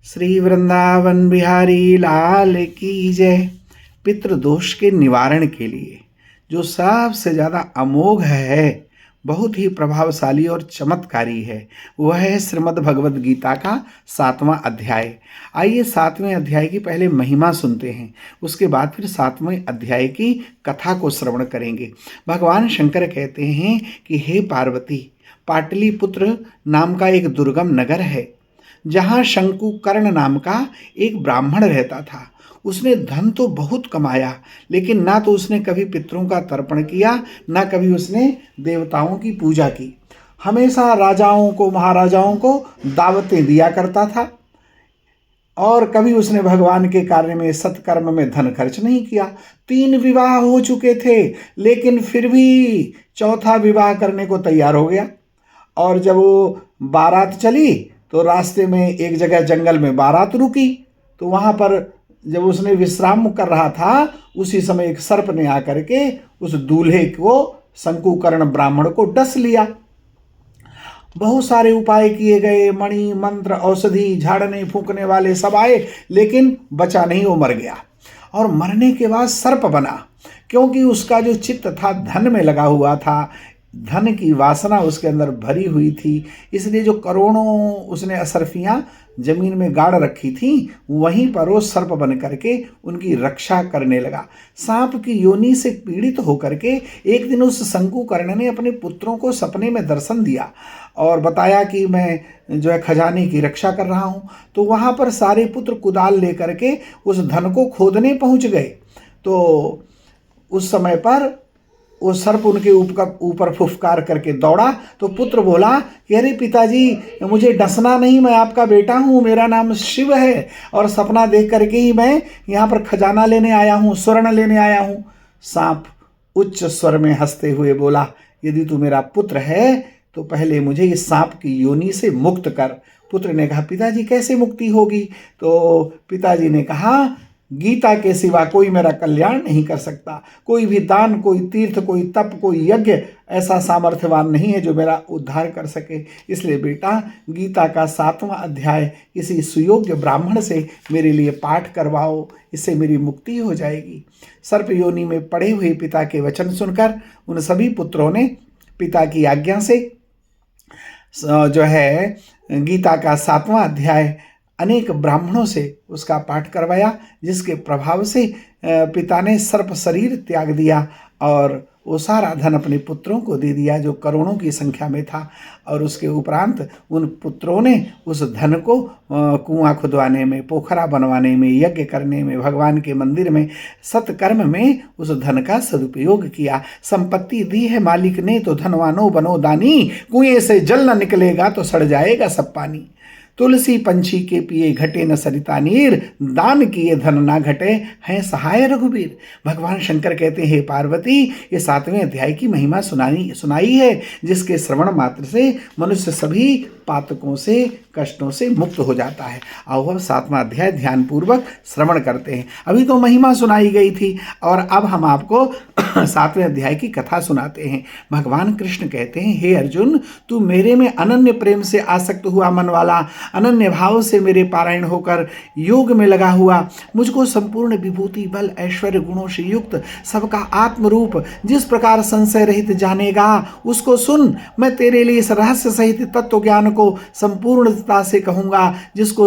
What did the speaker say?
श्री वृंदावन बिहारी लाल की जय। पितृदोष के निवारण के लिए जो सबसे ज़्यादा अमोघ है, बहुत ही प्रभावशाली और चमत्कारी है, वह है श्रीमद् भगवद गीता का 7वां अध्याय। आइए 7वें अध्याय की पहले महिमा सुनते हैं, उसके बाद फिर 7वें अध्याय की कथा को श्रवण करेंगे। भगवान शंकर कहते हैं कि हे पार्वती, पाटलिपुत्र नाम का एक दुर्गम नगर है, जहाँ शंकुकर्ण नाम का एक ब्राह्मण रहता था। उसने धन तो बहुत कमाया, लेकिन ना तो उसने कभी पितरों का तर्पण किया, ना कभी उसने देवताओं की पूजा की। हमेशा राजाओं को, महाराजाओं को दावतें दिया करता था और कभी उसने भगवान के कार्य में, सत्कर्म में धन खर्च नहीं किया। 3 विवाह हो चुके थे, लेकिन फिर भी चौथा विवाह करने को तैयार हो गया। और जब वो बारात चली तो रास्ते में एक जगह जंगल में बारात रुकी, तो वहाँ पर जब उसने विश्राम कर रहा था, उसी समय एक सर्प ने आकर के उस दूल्हे को, शंकुकर्ण ब्राह्मण को डस लिया। बहुत सारे उपाय किए गए, मणि मंत्र औषधि झाड़ने फूंकने वाले सब आए, लेकिन बचा नहीं, वो मर गया। और मरने के बाद सर्प बना, क्योंकि उसका जो चित्त था धन में लगा हुआ था, धन की वासना उसके अंदर भरी हुई थी, इसलिए जो करोड़ों उसने असरफियाँ जमीन में गाड़ रखी थी, वहीं पर वो सर्प बन करके उनकी रक्षा करने लगा। सांप की योनि से पीड़ित होकर के एक दिन उस शंकुकर्ण ने अपने पुत्रों को सपने में दर्शन दिया और बताया कि मैं जो है खजाने की रक्षा कर रहा हूँ। तो वहाँ पर सारे पुत्र कुदाल लेकर के उस धन को खोदने पहुँच गए। तो उस समय पर वो सर्प उनके ऊपर फुफकार करके दौड़ा, तो पुत्र बोला कि अरे पिताजी, मुझे डसना नहीं, मैं आपका बेटा हूँ, मेरा नाम शिव है, और सपना देख करके ही मैं यहाँ पर खजाना लेने आया हूँ, स्वर्ण लेने आया हूँ। सांप उच्च स्वर में हंसते हुए बोला, यदि तू मेरा पुत्र है तो पहले मुझे इस सांप की योनि से मुक्त कर। पुत्र ने कहा, पिताजी कैसे मुक्ति होगी? तो पिताजी ने कहा, गीता के सिवा कोई मेरा कल्याण नहीं कर सकता। कोई भी दान, कोई तीर्थ, कोई तप, कोई यज्ञ ऐसा सामर्थ्यवान नहीं है जो मेरा उद्धार कर सके। इसलिए बेटा, गीता का 7वां अध्याय किसी सुयोग्य ब्राह्मण से मेरे लिए पाठ करवाओ, इससे मेरी मुक्ति हो जाएगी। सर्प योनि में पड़े हुए पिता के वचन सुनकर उन सभी पुत्रों ने पिता की आज्ञा से जो है गीता का 7वां अध्याय अनेक ब्राह्मणों से उसका पाठ करवाया, जिसके प्रभाव से पिता ने सर्प शरीर त्याग दिया और वो सारा धन अपने पुत्रों को दे दिया, जो करोड़ों की संख्या में था। और उसके उपरांत उन पुत्रों ने उस धन को कुआं खुदवाने में, पोखरा बनवाने में, यज्ञ करने में, भगवान के मंदिर में, सत्कर्म में उस धन का सदुपयोग किया। संपत्ति दी है मालिक ने तो धनवानो बनो दानी, कुएं से जल न निकलेगा तो सड़ जाएगा सब पानी। तुलसी पंछी के पिए घटे न सरिता नीर, दान किए धन ना घटे हैं सहाय रघुबीर। भगवान शंकर कहते हैं, हे पार्वती, ये 7वें अध्याय की महिमा सुनाई है, जिसके श्रवण मात्र से मनुष्य सभी पातकों से, कष्टों से मुक्त हो जाता है। आओ अब 7वां अध्याय ध्यानपूर्वक श्रवण करते हैं। अभी तो महिमा सुनाई गई थी और अब हम आपको 7वें अध्याय की कथा सुनाते हैं। भगवान कृष्ण कहते हैं, हे अर्जुन, तू मेरे में अनन्य प्रेम से आसक्त हुआ मन वाला, अनन्य भाव से मेरे पारायण होकर योग में लगा हुआ, मुझको संपूर्ण विभूति, बल, ऐश्वर्य, गुणों से युक्त, सबका आत्मरूप जिस प्रकार संशय रहित जानेगा, उसको सुन। मैं तेरे लिए इस रहस्य सहित तत्व ज्ञान को संपूर्णता से कहूँगा, जिसको